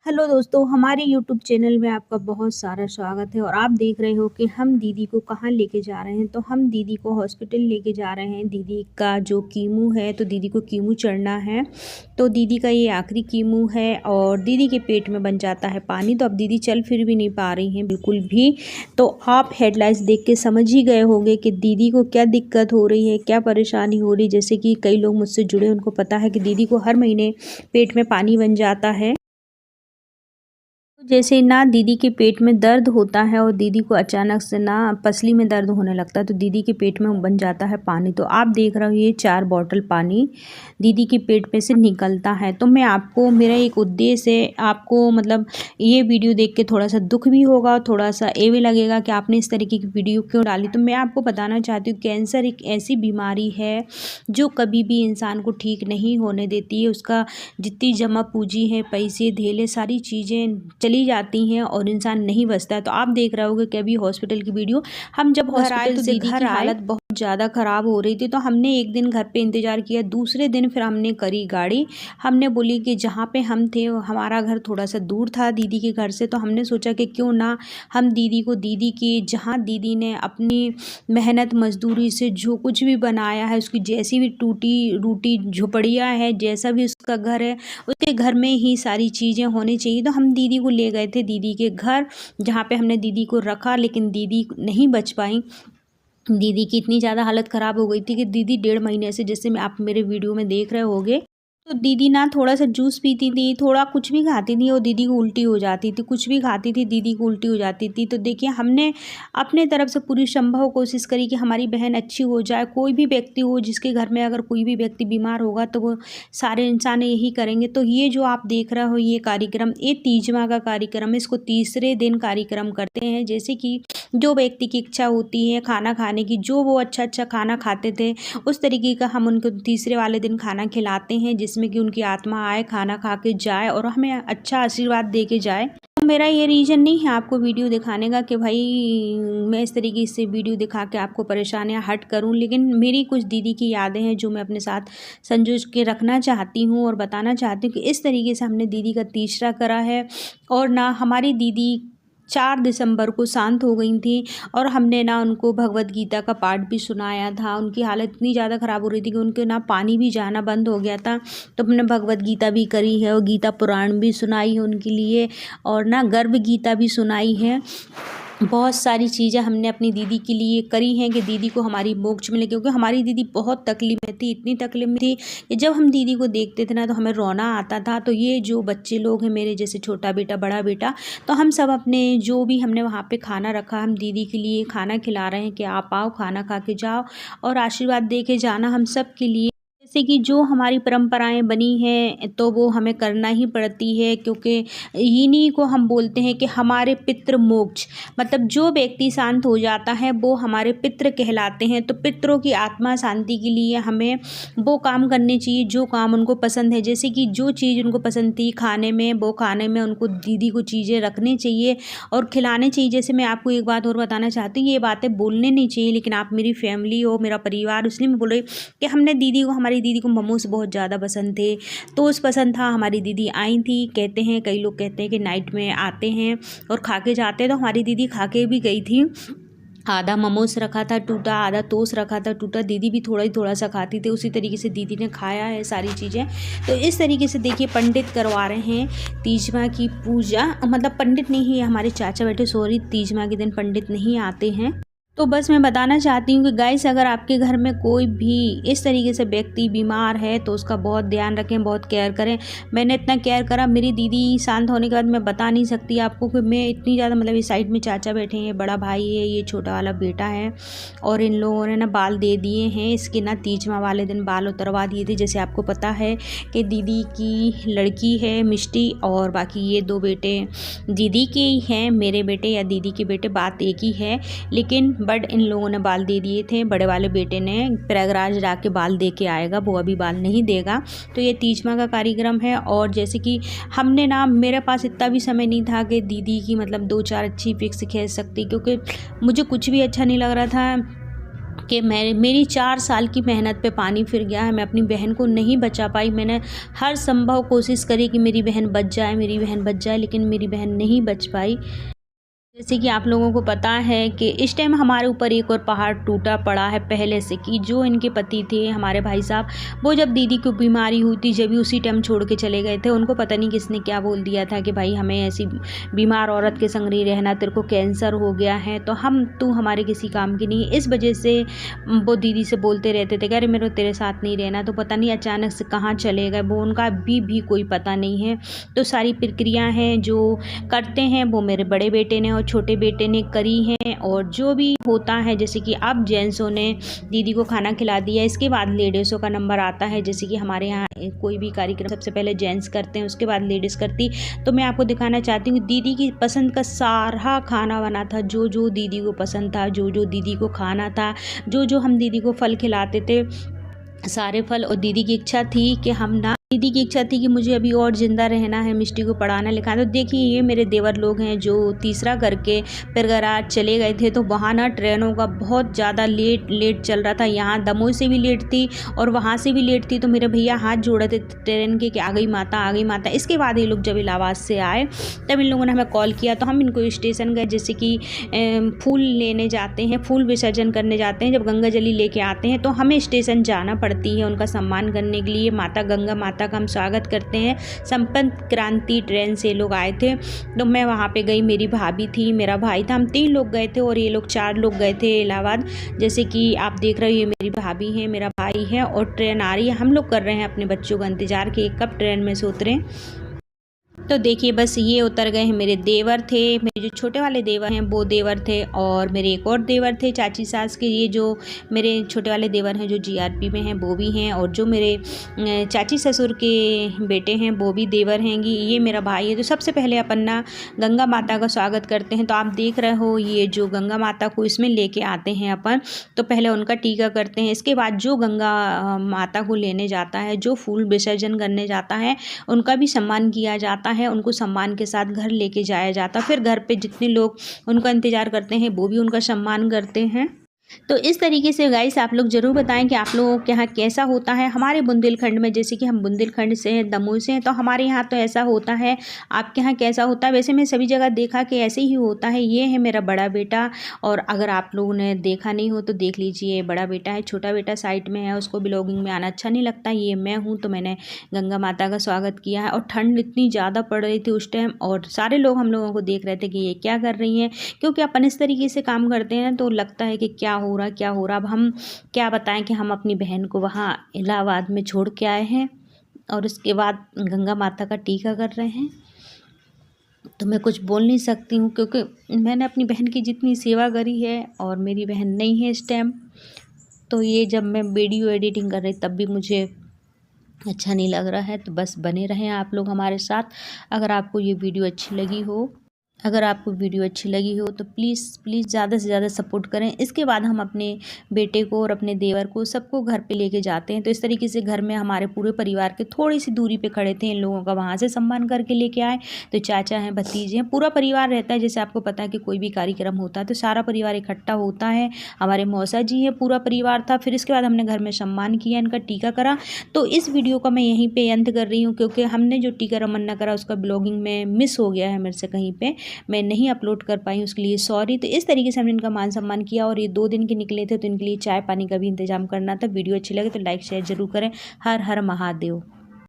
Hello दोस्तों, हमारे YouTube channel में आपका बहुत सारा स्वागत है और आप देख रहे हो कि हम दीदी को कहाँ लेके जा रहे हैं। तो हम दीदी को हॉस्पिटल लेके जा रहे हैं। दीदी का जो कीमो है तो दीदी को कीमो चढ़ना है। तो दीदी का ये आखिरी कीमो है और दीदी के पेट में बन जाता है पानी। तो अब दीदी चल फिर भी नहीं पा रही हैं बिल्कुल भी। तो आप हेडलाइंस देख के समझ ही गए होंगे कि दीदी को क्या दिक्कत हो रही है, क्या परेशानी हो रही है। जैसे कि कई लोग मुझसे जुड़े, उनको पता है कि दीदी को हर महीने पेट में पानी बन जाता है। जैसे ना दीदी के पेट में दर्द होता है और दीदी को अचानक से ना पसली में दर्द होने लगता है, तो दीदी के पेट में बन जाता है पानी। तो आप देख रहे हो ये 4 बॉटल पानी दीदी के पेट में से निकलता है। तो मैं आपको, मेरा एक उद्देश्य है, आपको मतलब ये वीडियो देख के थोड़ा सा दुख भी होगा और थोड़ा सा ये भी लगेगा कि आपने इस तरीके की वीडियो क्यों डाली। तो मैं आपको बताना चाहती हूँ, कैंसर एक ऐसी बीमारी है जो कभी भी इंसान को ठीक नहीं होने देती है। उसका जितनी जमा पूंजी है, पैसे धेले, सारी चीज़ें चली जाती हैं और इंसान नहीं बचता है। तो आप देख रहे होगे कि अभी हॉस्पिटल की वीडियो, हम जब हॉस्पिटल से दीदी की हालत बहुत ज़्यादा ख़राब हो रही थी, तो हमने एक दिन घर पे इंतज़ार किया। दूसरे दिन फिर हमने करी गाड़ी। हमने बोली कि जहाँ पे हम थे हमारा घर थोड़ा सा दूर था दीदी के घर से, तो हमने सोचा कि क्यों ना हम दीदी को, दीदी की जहाँ दीदी ने अपनी मेहनत मजदूरी से जो कुछ भी बनाया है, उसकी जैसी भी टूटी रूटी झोपड़ियाँ है, जैसा भी उसका घर है, उसके घर में ही सारी चीज़ें होनी चाहिए। तो हम दीदी को ले गए थे दीदी के घर, जहाँ पे हमने दीदी को रखा, लेकिन दीदी नहीं बच पाई। दीदी की इतनी ज़्यादा हालत ख़राब हो गई थी कि दीदी 1.5 महीने से, जैसे मैं आप मेरे वीडियो में देख रहे होगे, तो दीदी ना थोड़ा सा जूस पीती थी, थोड़ा कुछ भी खाती थी और दीदी को उल्टी हो जाती थी, कुछ भी खाती थी दीदी को उल्टी हो जाती थी। तो देखिए, हमने अपने तरफ से पूरी संभव कोशिश करी कि हमारी बहन अच्छी हो जाए। कोई भी व्यक्ति हो जिसके घर में अगर कोई भी व्यक्ति बीमार होगा तो वो सारे इंसान यही करेंगे। तो ये जो आप देख रहे हो ये कार्यक्रम, ये तीजमा का कार्यक्रम है। इसको तीसरे दिन कार्यक्रम करते हैं। जैसे कि जो व्यक्ति की इच्छा होती है खाना खाने की, जो वो अच्छा अच्छा खाना खाते थे, उस तरीके का हम उनको तीसरे वाले दिन खाना खिलाते हैं, जिसमें कि उनकी आत्मा आए, खाना खा के जाए और हमें अच्छा आशीर्वाद दे के जाए। तो मेरा ये रीज़न नहीं है आपको वीडियो दिखाने का कि भाई मैं इस तरीके से वीडियो दिखा के आपको परेशानियां हट करूं, लेकिन मेरी कुछ दीदी की यादें हैं जो मैं अपने साथ संजो के रखना चाहती हूं और बताना चाहती हूँ कि इस तरीके से हमने दीदी का तीसरा करा है। और ना हमारी दीदी 4 दिसंबर को शांत हो गई थी और हमने ना उनको भगवत गीता का पाठ भी सुनाया था। उनकी हालत इतनी ज़्यादा ख़राब हो रही थी कि उनके ना पानी भी जाना बंद हो गया था। तो हमने भगवत गीता भी करी है और गीता पुराण भी सुनाई है उनके लिए, और ना गर्भ गीता भी सुनाई है। बहुत सारी चीज़ें हमने अपनी दीदी के लिए करी हैं कि दीदी को हमारी मोक्ष मिले, क्योंकि हमारी दीदी बहुत तकलीफ में थी, इतनी तकलीफ में थी कि जब हम दीदी को देखते थे ना तो हमें रोना आता था। तो ये जो बच्चे लोग हैं मेरे, जैसे छोटा बेटा, बड़ा बेटा, तो हम सब अपने जो भी हमने वहाँ पे खाना रखा, हम दीदी के लिए खाना खिला रहे हैं कि आप आओ, खाना खा के जाओ और आशीर्वाद दे के जाना हम सब के लिए। जैसे कि जो हमारी परंपराएं बनी हैं तो वो हमें करना ही पड़ती है, क्योंकि इन्हीं को हम बोलते हैं कि हमारे पितृ मोक्ष, मतलब जो व्यक्ति शांत हो जाता है वो हमारे पितृ कहलाते हैं। तो पितरों की आत्मा शांति के लिए हमें वो काम करने चाहिए जो काम उनको पसंद है। जैसे कि जो चीज़ उनको पसंद थी खाने में, वो खाने में उनको दीदी को चीज़ें रखनी चाहिए और खिलाने चाहिए। जैसे मैं आपको एक बात और बताना चाहती हूँ, ये बातें बोलने नहीं चाहिए, लेकिन आप मेरी फैमिली हो, मेरा परिवार, इसलिए मैं बोल रही कि हमारी दीदी को मोमोज बहुत ज़्यादा पसंद थे। तो उस पसंद था, हमारी दीदी आई थी। कहते हैं, कई लोग कहते हैं कि नाइट में आते हैं और खा के जाते हैं, तो हमारी दीदी खा के भी गई थी। आधा मोमोज रखा था टूटा, आधा टोस्ट रखा था टूटा। दीदी भी थोड़ा सा खाती थी, उसी तरीके से दीदी ने खाया है सारी चीज़ें। तो इस तरीके से देखिए, पंडित करवा रहे हैं तीजमा की पूजा, मतलब पंडित नहीं है, हमारे चाचा बैठे, सॉरी, तीजमा के दिन पंडित नहीं आते हैं। तो बस मैं बताना चाहती हूँ कि गाइस, अगर आपके घर में कोई भी इस तरीके से व्यक्ति बीमार है तो उसका बहुत ध्यान रखें, बहुत केयर करें। मैंने इतना केयर करा, मेरी दीदी शांत होने के बाद मैं बता नहीं सकती आपको कि मैं इतनी ज़्यादा, मतलब इस साइड में चाचा बैठे हैं, बड़ा भाई है, ये छोटा वाला बेटा है, और इन लोगों ने ना बाल दे दिए हैं। इसके ना तीजमा वाले दिन बाल उतरवा दिए थे। जैसे आपको पता है कि दीदी की लड़की है मिष्टी, और बाकी ये 2 बेटे दीदी के ही हैं, मेरे बेटे या दीदी के बेटे, बात एक ही है। लेकिन बट इन लोगों ने बाल दे दिए थे। बड़े वाले बेटे ने प्रयागराज जाके बाल दे के आएगा, वो अभी बाल नहीं देगा। तो ये तीजमा का कार्यक्रम है। और जैसे कि हमने ना, मेरे पास इतना भी समय नहीं था कि दीदी की मतलब 2-4 अच्छी पिक्स खींच सकती, क्योंकि मुझे कुछ भी अच्छा नहीं लग रहा था। कि मेरी 4 साल की मेहनत पे पानी फिर गया है। मैं अपनी बहन को नहीं बचा पाई। मैंने हर संभव कोशिश करी कि मेरी बहन बच जाए, मेरी बहन बच जाए, लेकिन मेरी बहन नहीं बच पाई। जैसे कि आप लोगों को पता है कि इस टाइम हमारे ऊपर एक और पहाड़ टूटा पड़ा है पहले से, कि जो इनके पति थे हमारे भाई साहब, वो जब दीदी को बीमारी हुई थी जब भी उसी टाइम छोड़ के चले गए थे। उनको पता नहीं किसने क्या बोल दिया था कि भाई हमें ऐसी बीमार औरत के संग नहीं रहना, तेरे को कैंसर हो गया है तो तू हमारे किसी काम की नहीं। इस वजह से वो दीदी से बोलते रहते थे कि अरे मेरे को तेरे साथ नहीं रहना, तो पता नहीं अचानक से कहाँ चले गए, वो उनका भी कोई पता नहीं है। तो सारी प्रक्रिया हैं जो करते हैं वो मेरे बड़े बेटे ने और छोटे बेटे ने करी हैं। और जो भी होता है, जैसे कि अब जेंट्सों ने दीदी को खाना खिला दिया, इसके बाद लेडीज़ों का नंबर आता है। जैसे कि हमारे यहाँ कोई भी कार्यक्रम सबसे पहले जेंट्स करते हैं, उसके बाद लेडीज़ करती। तो मैं आपको दिखाना चाहती हूँ दीदी की पसंद का सारा खाना बना था, जो जो दीदी को पसंद था, जो जो दीदी को खाना था, जो जो हम दीदी को फल खिलाते थे, सारे फल। और दीदी की इच्छा थी कि दीदी की इच्छा थी कि मुझे अभी और ज़िंदा रहना है, मिष्टी को पढ़ाना लिखाना। तो देखिए ये मेरे देवर लोग हैं जो तीसरा करके फिर गराज चले गए थे। तो वहाँ ना ट्रेनों का बहुत ज़्यादा लेट चल रहा था। यहाँ दमोह से भी लेट थी और वहाँ से भी लेट थी। तो मेरे भैया हाथ जोड़े थे ट्रेन के कि आ गई माता, आ गई माता। इसके बाद ये लोग जब इलाहाबाद से आए तब इन लोगों ने हमें कॉल किया, तो हम इनको स्टेशन गए। जैसे कि फूल लेने जाते हैं, फूल विसर्जन करने जाते हैं, जब गंगा जली लेके आते हैं तो हमें स्टेशन जाना पड़ती है उनका सम्मान करने के लिए। माता गंगा माता का हम स्वागत करते हैं। संपन्न क्रांति ट्रेन से लोग आए थे, तो मैं वहाँ पे गई, मेरी भाभी थी, मेरा भाई था, हम 3 लोग गए थे और ये लोग 4 लोग गए थे इलाहाबाद। जैसे कि आप देख रहे हो ये मेरी भाभी है, मेरा भाई है और ट्रेन आ रही है। हम लोग कर रहे हैं अपने बच्चों का इंतज़ार कि कब ट्रेन में से उतरें। तो देखिए बस ये उतर गए हैं। मेरे देवर थे, मेरे जो छोटे वाले देवर हैं वो देवर थे, और मेरे एक और देवर थे चाची सास के। ये जो मेरे छोटे वाले देवर हैं जो जीआरपी में हैं वो भी हैं, और जो मेरे चाची ससुर के बेटे हैं वो भी देवर हैं। ये मेरा भाई है। तो सबसे पहले अपन ना गंगा माता का स्वागत करते हैं। तो आप देख रहे हो ये जो गंगा माता को इसमें लेके आते हैं अपन, तो पहले उनका टीका करते हैं। इसके बाद जो गंगा माता को लेने जाता है, जो फूल विसर्जन करने जाता है, उनका भी सम्मान किया जाता है। उनको सम्मान के साथ घर लेके जाया जाता। फिर घर पे जितने लोग उनका इंतज़ार करते हैं वो भी उनका सम्मान करते हैं। तो इस तरीके से गाइस आप लोग ज़रूर बताएं कि आप लोगों के यहाँ कैसा होता है। हमारे बुंदेलखंड में, जैसे कि हम बुंदेलखंड से हैं, दमोह से हैं, तो हमारे यहाँ तो ऐसा होता है। आपके यहाँ कैसा होता है? वैसे मैं सभी जगह देखा कि ऐसे ही होता है। ये है मेरा बड़ा बेटा, और अगर आप लोगों ने देखा नहीं हो तो देख लीजिए। बड़ा बेटा है, छोटा बेटा साइड में है, उसको ब्लॉगिंग में आना अच्छा नहीं लगता। ये मैं हूँ, तो मैंने गंगा माता का स्वागत किया है। और ठंड इतनी ज़्यादा पड़ रही थी उस टाइम, और सारे लोग हम लोगों को देख रहे थे कि ये क्या कर रही हैं, क्योंकि अपन इस तरीके से काम करते हैं तो लगता है कि क्या हो रहा। अब हम क्या बताएं कि हम अपनी बहन को वहाँ इलाहाबाद में छोड़ के आए हैं और उसके बाद गंगा माता का टीका कर रहे हैं। तो मैं कुछ बोल नहीं सकती हूँ, क्योंकि मैंने अपनी बहन की जितनी सेवा करी है, और मेरी बहन नहीं है इस टाइम। तो ये जब मैं वीडियो एडिटिंग कर रही तब भी मुझे अच्छा नहीं लग रहा है। तो बस बने रहें आप लोग हमारे साथ। अगर आपको ये वीडियो अच्छी लगी हो तो प्लीज़ ज़्यादा से ज़्यादा सपोर्ट करें। इसके बाद हम अपने बेटे को और अपने देवर को सबको घर पे लेके जाते हैं। तो इस तरीके से घर में हमारे पूरे परिवार के थोड़ी सी दूरी पे खड़े थे, इन लोगों का वहाँ से सम्मान करके लेके आए। तो चाचा हैं, भतीजे हैं, पूरा परिवार रहता है। जैसे आपको पता है कि कोई भी कार्यक्रम होता है तो सारा परिवार इकट्ठा होता है। हमारे मौसा जी हैं, पूरा परिवार था। फिर इसके बाद हमने घर में सम्मान किया, इनका टीका करा। तो इस वीडियो का मैं यहीं पर अंत कर रही हूँ, क्योंकि हमने जो टीका रमन्ना करा उसका ब्लॉगिंग में मिस हो गया है मेरे से, कहीं पर मैं नहीं अपलोड कर पाई, उसके लिए सॉरी। तो इस तरीके से हमने इनका मान सम्मान किया, और ये 2 दिन के निकले थे तो इनके लिए चाय पानी का भी इंतजाम करना था। वीडियो अच्छी लगे तो लाइक शेयर जरूर करें। हर हर महादेव।